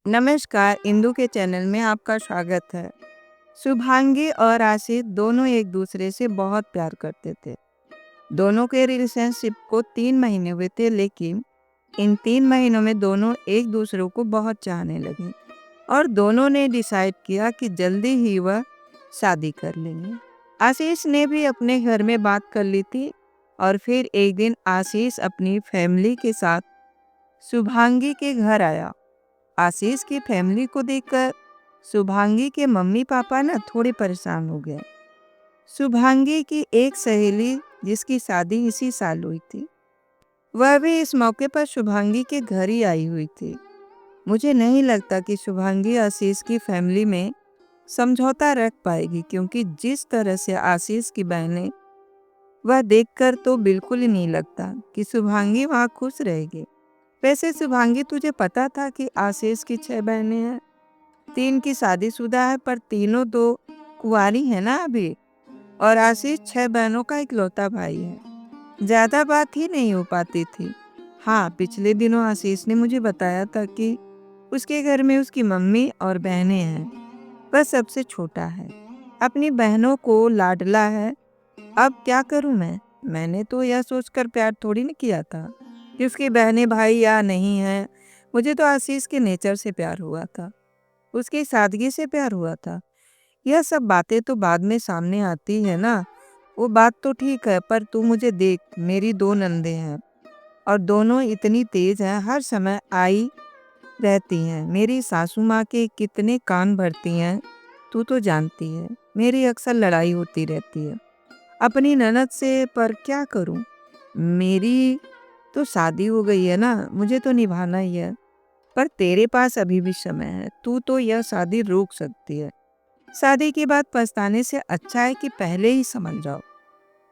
नमस्कार, इंदु के चैनल में आपका स्वागत है। शुभांगी और आशिष दोनों एक दूसरे से बहुत प्यार करते थे। दोनों के रिलेशनशिप को 3 महीने हुए थे, लेकिन इन 3 महीनों में दोनों एक दूसरे को बहुत चाहने लगे और दोनों ने डिसाइड किया कि जल्दी ही वह शादी कर लेंगे। आशीष ने भी अपने घर में बात कर ली थी और फिर एक दिन आशीष अपनी फैमिली के साथ शुभांगी के घर आया। आशीष की फैमिली को देखकर शुभांगी के मम्मी पापा ना थोड़े परेशान हो गए। शुभांगी की एक सहेली जिसकी शादी इसी साल हुई थी, वह भी इस मौके पर शुभांगी के घर ही आई हुई थी। मुझे नहीं लगता कि शुभांगी आशीष की फैमिली में समझौता रख पाएगी, क्योंकि जिस तरह से आशीष की बहनें वह देखकर तो बिल्कुल ही नहीं लगता कि शुभांगी वहाँ खुश रहेगी। वैसे शुभांगी, तुझे पता था कि आशीष की 6 बहनें हैं? 3 की शादीशुदा है, पर तीनों तो कुंवारी है ना अभी। और आशीष 6 बहनों का इकलौता भाई है। ज्यादा बात ही नहीं हो पाती थी। हाँ, पिछले दिनों आशीष ने मुझे बताया था कि उसके घर में उसकी मम्मी और बहनें हैं। वह सबसे छोटा है, अपनी बहनों को लाडला है। अब क्या करूं मैंने तो यह सोचकर प्यार थोड़ी न किया था कि उसकी बहनें भाई या नहीं हैं। मुझे तो आशीष के नेचर से प्यार हुआ था, उसकी सादगी से प्यार हुआ था। यह सब बातें तो बाद में सामने आती है ना। वो बात तो ठीक है, पर तू मुझे देख, मेरी 2 नंदे हैं और दोनों इतनी तेज हैं, हर समय आई रहती हैं। मेरी सासू माँ के कितने कान भरती हैं, तू तो जानती है। मेरी अक्सर लड़ाई होती रहती है अपनी ननद से, पर क्या करूं, मेरी तो शादी हो गई है ना, मुझे तो निभाना ही है। पर तेरे पास अभी भी समय है, तू तो यह शादी रोक सकती है। शादी के बाद पछताने से अच्छा है कि पहले ही समझ जाओ,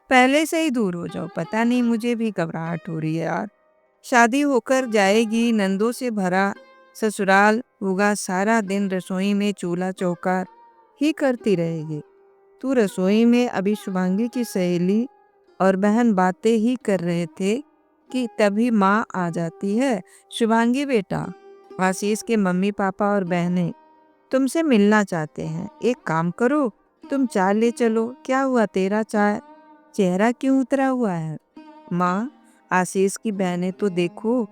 पहले से ही दूर हो जाओ। पता नहीं, मुझे भी घबराहट हो रही है यार। शादी होकर जाएगी, नंदों से भरा ससुराल होगा, सारा दिन रसोई में चूल्हा चौका ही करती रहेगी। तू रसोई में अभी शुभांगी की सहेली और बहन बातें ही कर रहे थे कि तभी माँ आ जाती है। शुभांगी बेटा, आशीष के मम्मी पापा और बहनें तुमसे मिलना चाहते हैं। एक काम करो, तुम चाय ले चलो। क्या हुआ तेरा, चाय चेहरा क्यों उतरा हुआ है? माँ, आशीष की बहनें तो देखो,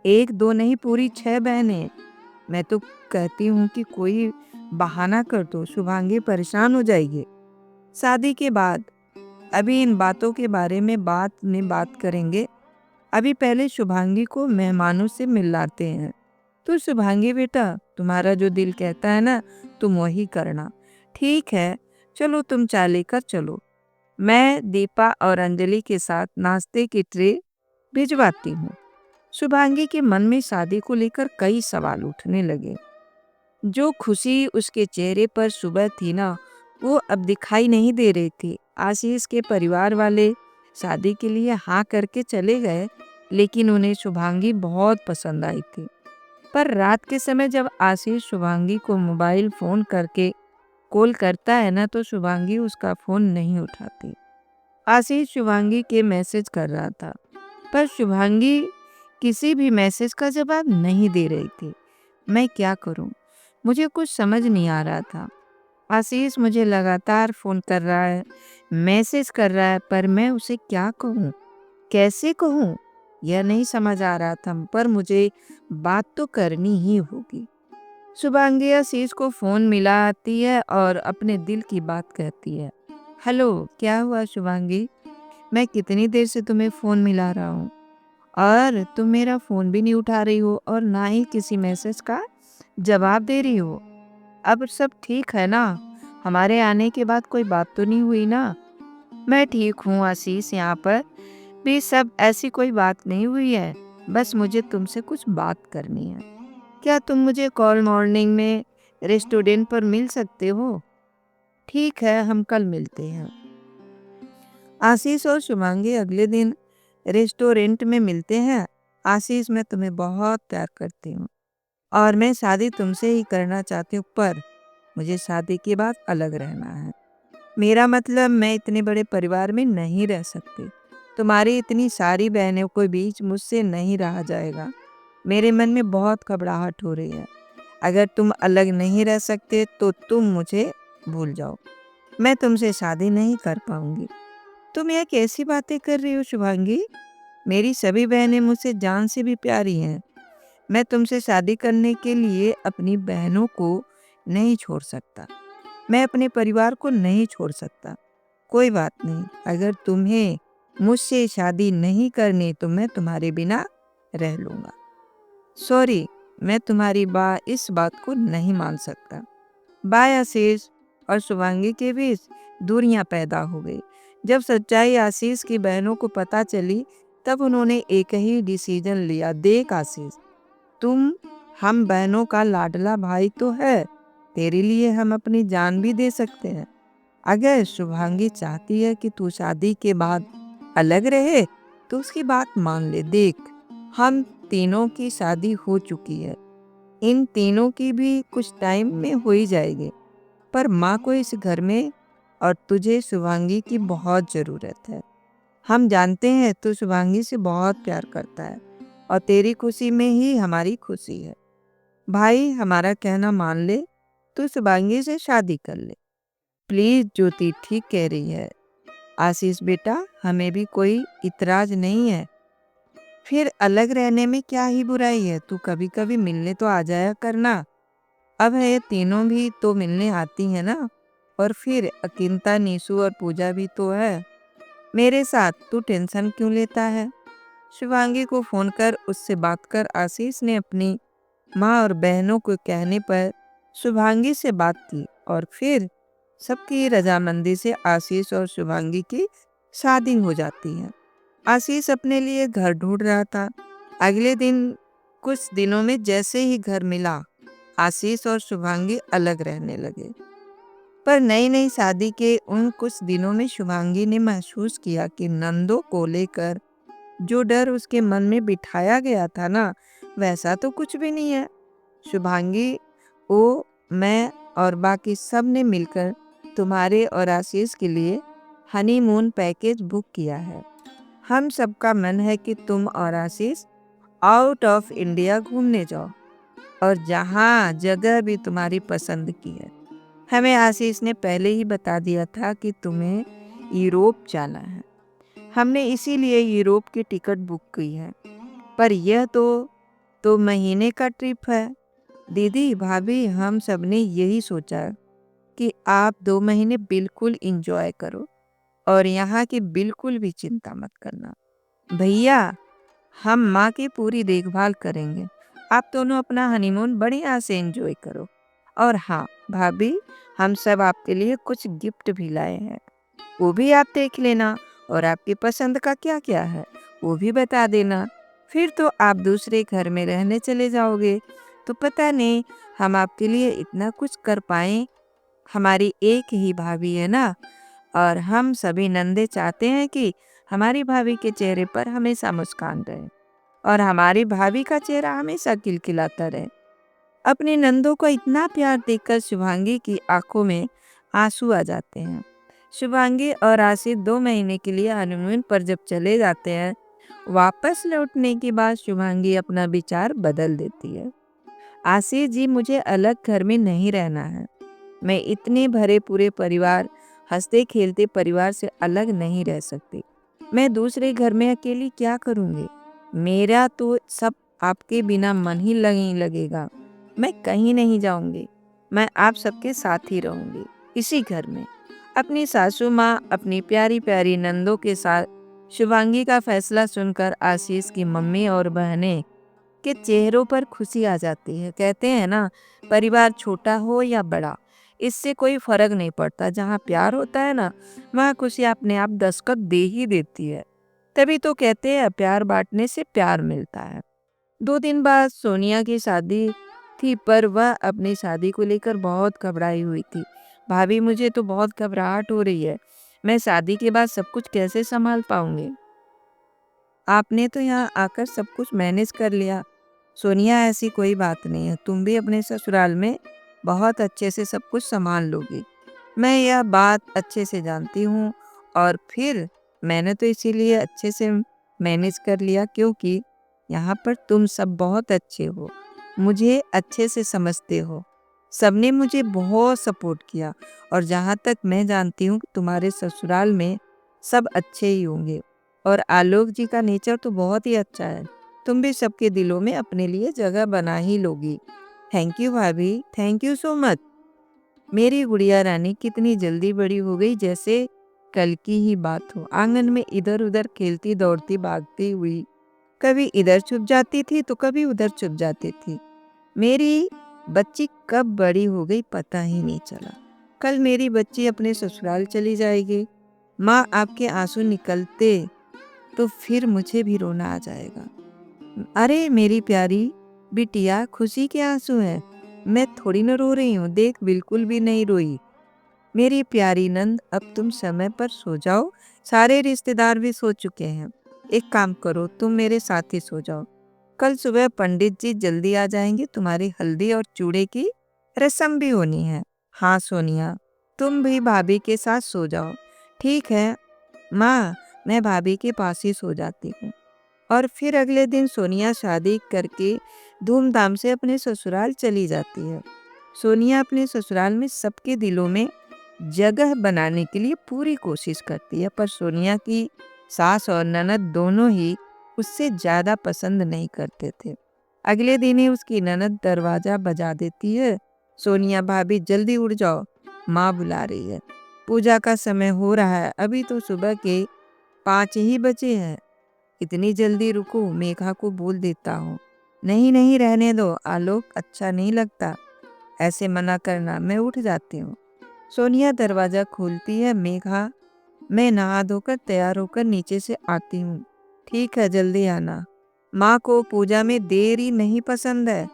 1 2 नहीं, पूरी 6 बहनें। मैं तो कहती हूँ कि कोई बहाना कर दो, शुभांगी परेशान हो जाएगी। शादी के बाद अभी इन बातों के बारे में बात करेंगे। अभी पहले शुभांगी को मेहमानों से मिलाते हैं। तो शुभांगी बेटा, तुम्हारा जो दिल कहता है ना, तुम वही करना। ठीक है, चलो तुम चाय लेकर चलो। मैं दीपा और अंजलि के साथ नाश्ते की ट्रे भिजवाती हूँ। शुभांगी के मन में शादी को लेकर कई सवाल उठने लगे। जो खुशी उसके चेहरे पर सुबह थी ना, वो अब दिखाई नहीं दे रही थी। आशीष के परिवार वाले शादी के लिए हाँ करके चले गए, लेकिन उन्हें शुभांगी बहुत पसंद आई थी। पर रात के समय जब आशीष शुभांगी को मोबाइल फोन करके कॉल करता है ना, तो शुभांगी उसका फोन नहीं उठाती। आशीष शुभांगी के मैसेज कर रहा था, पर शुभांगी किसी भी मैसेज का जवाब नहीं दे रही थी। मैं क्या करूं, मुझे कुछ समझ नहीं आ रहा था। आशीष मुझे लगातार फोन कर रहा है, मैसेज कर रहा है, पर मैं उसे क्या कहूं, कैसे कहूं, यह नहीं समझ आ रहा था। पर मुझे बात तो करनी ही होगी। शुभांगी आशीष को फोन मिलाती है और अपने दिल की बात कहती है। हेलो, क्या हुआ शुभांगी? मैं कितनी देर से तुम्हें फोन मिला रहा हूँ और तुम मेरा फोन भी नहीं उठा रही हो और ना ही किसी मैसेज का जवाब दे रही हो। अब सब ठीक है ना? हमारे आने के बाद कोई बात तो नहीं हुई ना? मैं ठीक हूँ आशीष, यहाँ पर भी सब ऐसी कोई बात नहीं हुई है। बस मुझे तुमसे कुछ बात करनी है। क्या तुम मुझे कल मॉर्निंग में रेस्टोरेंट पर मिल सकते हो? ठीक है, हम कल मिलते हैं। आशीष और शुभांगी अगले दिन रेस्टोरेंट में मिलते हैं। आशीष, मैं तुम्हें बहुत प्यार करती हूँ और मैं शादी तुमसे ही करना चाहती हूँ, पर मुझे शादी के बाद अलग रहना है। मेरा मतलब, मैं इतने बड़े परिवार में नहीं रह सकती। तुम्हारी इतनी सारी बहनों के बीच मुझसे नहीं रहा जाएगा। मेरे मन में बहुत घबराहट हो रही है। अगर तुम अलग नहीं रह सकते तो तुम मुझे भूल जाओ। मैं तुमसे शादी नहीं कर पाऊंगी। तुम यह कैसी बातें कर रही हो शुभांगी? मेरी सभी बहनें मुझसे जान से भी प्यारी हैं। मैं तुमसे शादी करने के लिए अपनी बहनों को नहीं छोड़ सकता। मैं अपने परिवार को नहीं छोड़ सकता। कोई बात नहीं, अगर तुम्हें मुझसे शादी नहीं करनी तो मैं तुम्हारे बिना रह लूंगा। सॉरी, मैं तुम्हारी इस बात को नहीं मान सकता। बाय आशीष और शुभांगी के बीच दूरियां पैदा हो गई। जब सच्चाई आशीष की बहनों को पता चली तब उन्होंने एक ही डिसीजन लिया। देख आशीष, तुम हम बहनों का लाडला भाई तो है, तेरे लिए हम अपनी जान भी दे सकते हैं। अगर शुभांगी चाहती है कि तू शादी के बाद अलग रहे तो उसकी बात मान ले। देख, हम तीनों की शादी हो चुकी है, इन तीनों की भी कुछ टाइम में हो ही जाएगी, पर माँ को इस घर में और तुझे शुभांगी की बहुत ज़रूरत है। हम जानते हैं तू शुभांगी से बहुत प्यार करता है और तेरी खुशी में ही हमारी खुशी है। भाई, हमारा कहना मान ले, तू शुभांगी से शादी कर ले। प्लीज, ज्योति ठीक कह रही है। आशीष बेटा, हमें भी कोई इतराज नहीं है। फिर अलग रहने में क्या ही बुराई है? तू कभी कभी मिलने तो आ जाया करना। अब ये तीनों भी तो मिलने आती है ना। और फिर अकिंता, नीसू और पूजा भी तो है मेरे साथ। तू टेंशन क्यों लेता है? शिवांगी को फोन कर उससे बात कर। आशीष ने अपनी माँ और बहनों को कहने पर शुभांगी से बात की और फिर सबकी रजामंदी से आशीष और शुभांगी की शादी हो जाती है। आशीष अपने लिए घर ढूंढ रहा था। अगले दिन कुछ दिनों में जैसे ही घर मिला, आशीष और शुभांगी अलग रहने लगे। पर नई नई शादी के उन कुछ दिनों में शुभांगी ने महसूस किया कि नंदों को लेकर जो डर उसके मन में बिठाया गया था ना, वैसा तो कुछ भी नहीं है। शुभांगी, वो, मैं और बाकी सब ने मिलकर तुम्हारे और आशीष के लिए हनीमून पैकेज बुक किया है। हम सबका मन है कि तुम और आशीष आउट ऑफ इंडिया घूमने जाओ और जहाँ जगह भी तुम्हारी पसंद की है। हमें आशीष ने पहले ही बता दिया था कि तुम्हें यूरोप जाना है। हमने इसीलिए यूरोप की टिकट बुक की है। पर यह तो महीने का ट्रिप है। दीदी, भाभी, हम सब ने यही सोचा कि आप 2 महीने बिल्कुल इंजॉय करो और यहाँ की बिल्कुल भी चिंता मत करना। भैया, हम माँ की पूरी देखभाल करेंगे। आप दोनों अपना हनीमून बढ़िया से एंजॉय करो। और हाँ भाभी, हम सब आपके लिए कुछ गिफ्ट भी लाए हैं, वो भी आप देख लेना और आपकी पसंद का क्या क्या है वो भी बता देना। फिर तो आप दूसरे घर में रहने चले जाओगे तो पता नहीं हम आपके लिए इतना कुछ कर पाएं। हमारी एक ही भाभी है ना, और हम सभी नंदे चाहते हैं कि हमारी भाभी के चेहरे पर हमेशा मुस्कान रहे और हमारी भाभी का चेहरा हमेशा खिलखिलाता रहे। अपने नंदों को इतना प्यार देखकर शुभांगी की आंखों में आंसू आ जाते हैं। शुभांगी और आशीष 2 महीने के लिए हनीमून पर जब चले जाते हैं, वापस लौटने के बाद शुभांगी अपना विचार बदल देती है। आशीष जी, मुझे अलग घर में नहीं रहना है। मैं इतने भरे पूरे परिवार, हंसते खेलते परिवार से अलग नहीं रह सकती। मैं दूसरे घर में अकेली क्या करूँगी? मेरा तो सब आपके बिना मन ही नहीं लगेगा। मैं कहीं नहीं जाऊंगी। मैं आप सबके साथ ही रहूंगी, इसी घर में। अपनी सासू माँ अपनी प्यारी प्यारी नंदों के साथ। शुभांगी का फैसला सुनकर आशीष की मम्मी और बहनें के चेहरों पर खुशी आ जाती है। कहते हैं ना, परिवार छोटा हो या बड़ा, इससे कोई फर्क नहीं पड़ता। जहाँ प्यार होता है ना, वहाँ खुशी अपने आप दस्तक दे ही देती है। तभी तो कहते हैं प्यार बांटने से प्यार मिलता है। 2 दिन बाद सोनिया की शादी थी, पर वह अपनी शादी को लेकर बहुत घबराई हुई थी। भाभी, मुझे तो बहुत घबराहट हो रही है। मैं शादी के बाद सब कुछ कैसे संभाल पाऊंगी? आपने तो यहाँ आकर सब कुछ मैनेज कर लिया। सोनिया, ऐसी कोई बात नहीं है। तुम भी अपने ससुराल में बहुत अच्छे से सब कुछ संभाल लोगी। मैं यह बात अच्छे से जानती हूँ। और फिर मैंने तो इसीलिए अच्छे से मैनेज कर लिया क्योंकि यहाँ पर तुम सब बहुत अच्छे हो। मुझे अच्छे से समझते हो। सबने मुझे बहुत सपोर्ट किया और जहाँ तक मैं जानती हूँ तुम्हारे ससुराल में सब अच्छे ही होंगे और आलोक जी का नेचर तो बहुत ही अच्छा है। तुम भी सबके दिलों में अपने लिए जगह बना ही लोगी। थैंक यू भाभी, थैंक यू सो मच। मेरी गुड़िया रानी कितनी जल्दी बड़ी हो गई, जैसे कल की ही बात हो। आंगन में इधर उधर खेलती दौड़ती भागती हुई कभी इधर छुप जाती थी तो कभी उधर छुप जाती थी। मेरी बच्ची कब बड़ी हो गई पता ही नहीं चला। कल मेरी बच्ची अपने ससुराल चली जाएगी। माँ, आपके आंसू निकलते तो फिर मुझे भी रोना आ जाएगा। अरे मेरी प्यारी बिटिया, खुशी के आंसू हैं। मैं थोड़ी न रो रही हूँ, देख बिल्कुल भी नहीं रोई। मेरी प्यारी नंद, अब तुम समय पर सो जाओ। सारे रिश्तेदार भी सो चुके हैं। एक काम करो, तुम मेरे साथ ही सो जाओ। कल सुबह पंडित जी जल्दी आ जाएंगे। तुम्हारी हल्दी और चूड़े की रस्म भी होनी है। हाँ सोनिया, तुम भी भाभी के साथ सो जाओ। ठीक है माँ, मैं भाभी के पास ही सो जाती हूँ। और फिर अगले दिन सोनिया शादी करके धूमधाम से अपने ससुराल चली जाती है। सोनिया अपने ससुराल में सबके दिलों में जगह बनाने के लिए पूरी कोशिश करती है, पर सोनिया की सास और ननद दोनों ही उससे ज़्यादा पसंद नहीं करते थे। अगले दिन ही उसकी ननद दरवाज़ा बजा देती है। सोनिया, भाभी जल्दी उठ जाओ, माँ बुला रही है। पूजा का समय हो रहा है, अभी तो सुबह के 5 ही बजे हैं। इतनी जल्दी रुको, मेघा को बोल देता हूँ। नहीं नहीं, रहने दो आलोक, अच्छा नहीं लगता ऐसे मना करना, मैं उठ जाती हूँ। सोनिया दरवाजा खोलती है। मेघा, मैं नहा धोकर तैयार होकर नीचे से आती हूँ। ठीक है, जल्दी आना। माँ को पूजा में देरी नहीं पसंद है।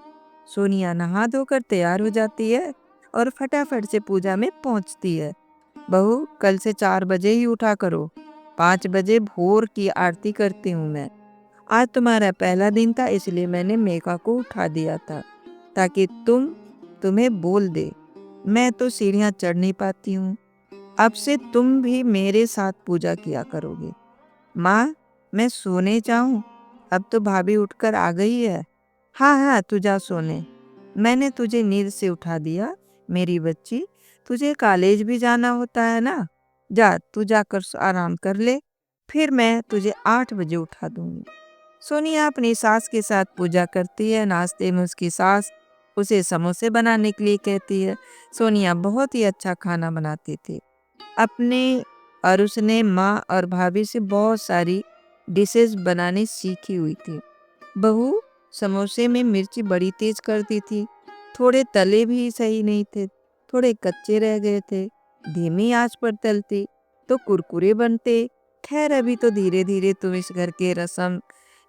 सोनिया नहा धोकर तैयार हो जाती है और फटाफट से पूजा में पहुँचती है। बहू, कल से 4 बजे ही उठा करो। 5 बजे भोर की आरती करती हूँ मैं। आज तुम्हारा पहला दिन था, इसलिए मैंने मेघा को उठा दिया था ताकि तुम्हें बोल दे। मैं तो सीढ़ियाँ चढ़ नहीं पाती हूँ। अब से तुम भी मेरे साथ पूजा किया करोगे। माँ, मैं सोने जाऊं? अब तो भाभी उठकर आ गई है। हाँ हाँ, तू जा सोने। मैंने तुझे नींद से उठा दिया मेरी बच्ची। तुझे कॉलेज भी जाना होता है ना। जा, तू जाकर आराम कर ले, फिर मैं तुझे 8 बजे उठा दूंगी। सोनिया अपनी सास के साथ पूजा करती है। नाश्ते में उसकी सास उसे समोसे बनाने के लिए कहती है। सोनिया बहुत ही अच्छा खाना बनाती थी अपने और उसने माँ और भाभी से बहुत सारी डिशेस बनानी सीखी हुई थी। बहू समोसे में मिर्ची बड़ी तेज करती थी। थोड़े तले भी सही नहीं थे, थोड़े कच्चे रह गए थे। धीमी आंच पर तलती तो कुरकुरे बनते। खैर, अभी तो धीरे धीरे तुम इस घर के रस्म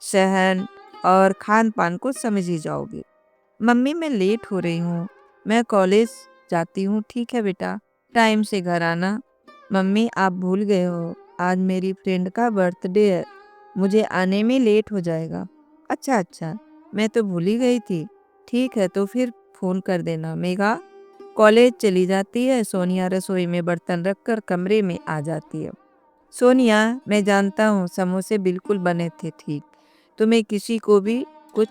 सहन और खान पान को समझ ही जाओगे। मम्मी, मैं लेट हो रही हूँ, मैं कॉलेज जाती हूँ। ठीक है बेटा, टाइम से घर आना। मम्मी, आप भूल गए हो, आज मेरी फ्रेंड का बर्थडे है, मुझे आने में लेट हो जाएगा। अच्छा अच्छा, मैं तो भूल ही गई थी। ठीक है, तो फिर फोन कर देना। मेघा कॉलेज चली जाती है। सोनिया रसोई में बर्तन रखकर कमरे में आ जाती है। सोनिया, मैं जानता हूँ समोसे बिल्कुल बने थे ठीक। तुम्हें किसी को भी कुछ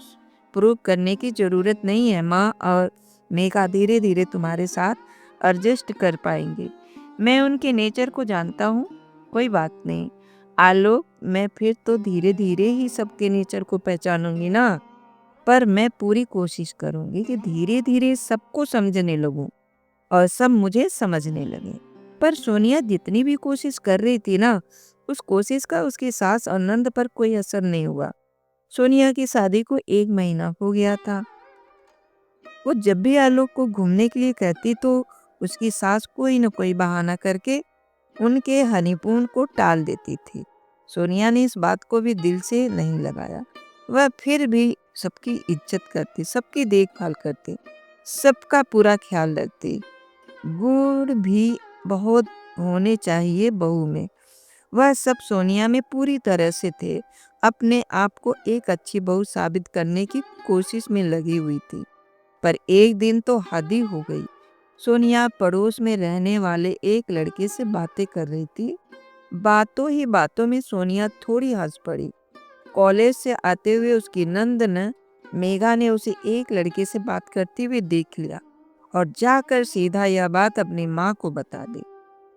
प्रूव करने की ज़रूरत नहीं है। माँ और मेघा धीरे धीरे तुम्हारे साथ एडजस्ट कर पाएंगे। मैं उनके नेचर को जानता हूँ, कोई बात नहीं। आलोक, मैं फिर तो धीरे धीरे ही सबके नेचर को पहचानूंगी ना, पर मैं पूरी कोशिश करूंगी कि धीरे धीरे सबको समझने लगूं और सब मुझे समझने लगे। पर सोनिया जितनी भी कोशिश कर रही थी ना, उस कोशिश का उसकी सास और नंद पर कोई असर नहीं हुआ। सोनिया की शादी को 1 महीना हो गया था। वो जब भी आलोक को घूमने के लिए कहती तो उसकी सास कोई न कोई बहाना करके उनके हनीमून को टाल देती थी। सोनिया ने इस बात को भी दिल से नहीं लगाया। वह फिर भी सबकी इज्जत करती, सबकी देखभाल करती, सबका पूरा ख्याल रखती। गुण भी बहुत होने चाहिए बहू में, वह सब सोनिया में पूरी तरह से थे। अपने आप को एक अच्छी बहू साबित करने की कोशिश में लगी हुई थी। पर एक दिन तो हद ही हो गई। सोनिया पड़ोस में रहने वाले एक लड़के से बातें कर रही थी। बातों ही बातों में सोनिया थोड़ी हंस पड़ी। कॉलेज से आते हुए उसकी नंद ने मेघा ने उसे एक लड़के से बात करते हुए देख लिया और जाकर सीधा यह बात अपनी माँ को बता दी।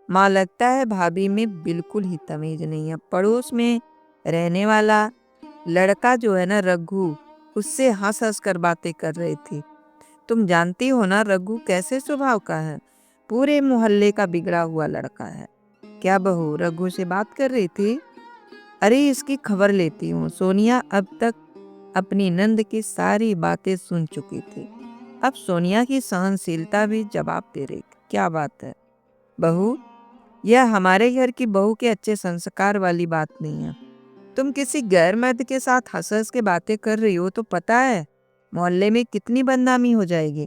माँ, लगता है भाभी में बिल्कुल ही तमीज नहीं है। पड़ोस में रहने वाला लड़का जो है ना रघु, उससे हंस हंस कर बातें कर रही थी। तुम जानती हो ना रघु कैसे स्वभाव का है, पूरे मोहल्ले का बिगड़ा हुआ लड़का है। क्या बहू रघु से बात कर रही थी? अरे इसकी खबर लेती हूँ। सोनिया अब तक अपनी नंद की सारी बातें सुन चुकी थी। अब सोनिया की सहनशीलता भी जवाब दे रही थी। क्या बात है बहू, यह हमारे घर की बहू के अच्छे संस्कार वाली बात नहीं है। तुम किसी गैर मर्द के साथ हंस हंस के बातें कर रही हो तो पता है मोहल्ले में कितनी बदनामी हो जाएगी।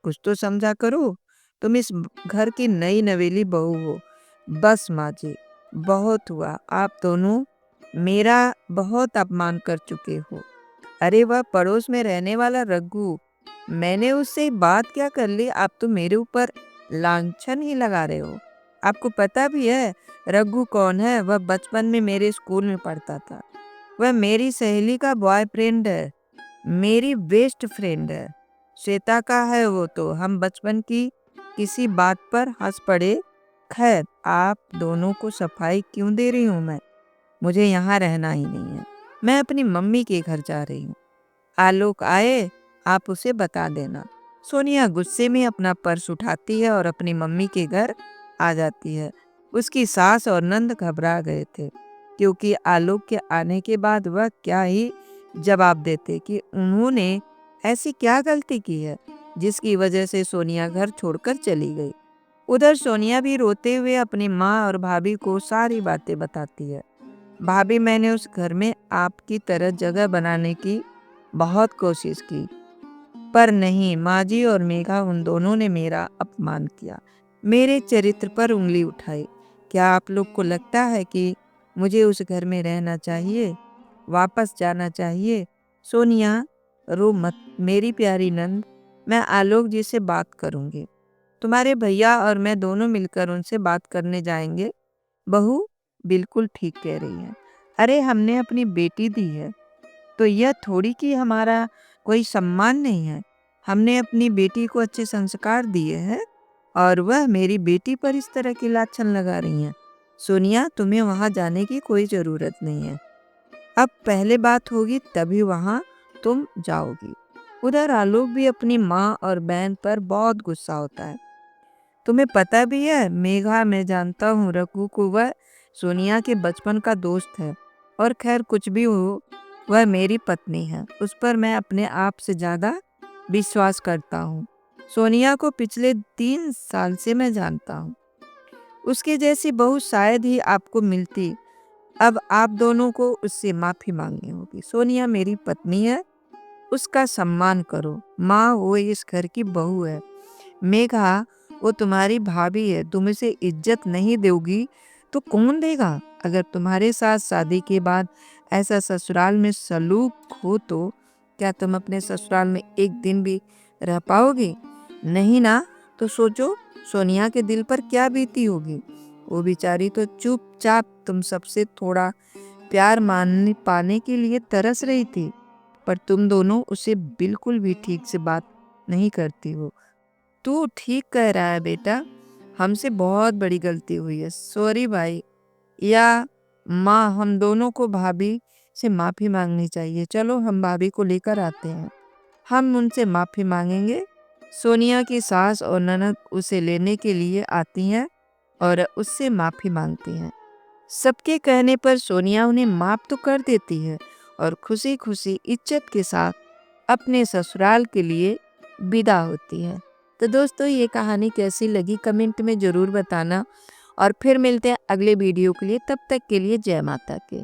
कुछ तो समझा करो, तुम इस घर की नई नवेली बहू हो। बस माँ जी, बहुत हुआ। आप दोनों मेरा बहुत अपमान कर चुके हो। अरे वह पड़ोस में रहने वाला रघु, मैंने उससे बात क्या कर ली, आप तो मेरे ऊपर लांछन ही लगा रहे हो। आपको पता भी है रघु कौन है? वह बचपन में मेरे स्कूल में पढ़ता था। वह मेरी सहेली का बॉयफ्रेंड है, मेरी बेस्ट फ्रेंड है। श्वेता का है वो तो। हम बचपन की किसी बात पर हंस पड़े। खैर, आप दोनों को सफाई क्यों दे रही हूँ मैं? मुझे यहाँ रहना ही नहीं है। मैं अपनी मम्मी के घर जा रही हूँ। आलोक आए, आप उसे बता देना। सोनिया गुस्से में अपना पर्स उठाती है और अपनी मम्मी के घर आ जाती है। उसकी सास और नंद घबरा गए थे, क्योंकि आलोक के आने के बाद वह क्या ही जवाब देते कि उन्होंने ऐसी क्या गलती की है जिसकी वजह से सोनिया घर छोड़कर चली गई। उधर सोनिया भी रोते हुए अपनी माँ और भाभी को सारी बातें बताती है। भाभी, मैंने उस घर में आपकी तरह जगह बनाने की बहुत कोशिश की, पर नहीं। माँ जी और मेघा उन दोनों ने मेरा अपमान किया, मेरे चरित्र पर उंगली उठाई। क्या आप लोग को लगता है कि मुझे उस घर में रहना चाहिए, वापस जाना चाहिए? सोनिया, रो मत मेरी प्यारी नंद। मैं आलोक जी से बात करूंगी। तुम्हारे भैया और मैं दोनों मिलकर उनसे बात करने जाएंगे। बहू बिल्कुल ठीक कह रही है। अरे हमने अपनी बेटी दी है तो यह थोड़ी कि हमारा कोई सम्मान नहीं है। हमने अपनी बेटी को अच्छे संस्कार दिए हैं और वह मेरी बेटी पर इस तरह की लाछन लगा रही हैं। सोनिया, तुम्हें वहां जाने की कोई जरूरत नहीं है। अब पहले बात होगी तभी वहां तुम जाओगी। उधर आलोक भी अपनी माँ और बहन पर बहुत गुस्सा होता है। तुम्हें पता भी है मेघा, मैं जानता हूँ रघु को, वह सोनिया के बचपन का दोस्त है। और खैर कुछ भी हो, वह मेरी पत्नी है, उस पर मैं अपने आप से ज्यादा विश्वास करता हूँ। सोनिया को पिछले 3 साल से मैं जानता हूँ। उसके जैसी बहू शायद ही आपको मिलती। अब आप दोनों को उससे माफी मांगनी होगी। सोनिया मेरी पत्नी है, उसका सम्मान करो। माँ, वो इस घर की बहू है। मेघा, वो तुम्हारी भाभी है। तुम इसे इज्जत नहीं दोगी तो कौन देगा? अगर तुम्हारे साथ शादी के बाद ऐसा ससुराल में सलूक हो तो क्या तुम अपने ससुराल में एक दिन भी रह पाओगी? नहीं ना। तो सोचो सोनिया के दिल पर क्या बीती होगी। वो बेचारी तो चुपचाप तुम सबसे थोड़ा प्यार मानने पाने के लिए तरस रही थी, पर तुम दोनों उसे बिल्कुल भी ठीक से बात नहीं करती हो। तू ठीक कह रहा है बेटा, हमसे बहुत बड़ी गलती हुई है। सॉरी भाई या माँ, हम दोनों को भाभी से माफी मांगनी चाहिए। चलो हम भाभी को लेकर आते हैं, हम उनसे माफी मांगेंगे। सोनिया की सास और ननद उसे लेने के लिए आती हैं और उससे माफी मांगती हैं। सबके कहने पर सोनिया उन्हें माफ तो कर देती है और खुशी खुशी इज्जत के साथ अपने ससुराल के लिए विदा होती है। तो दोस्तों, ये कहानी कैसी लगी कमेंट में ज़रूर बताना और फिर मिलते हैं अगले वीडियो के लिए। तब तक के लिए जय माता की।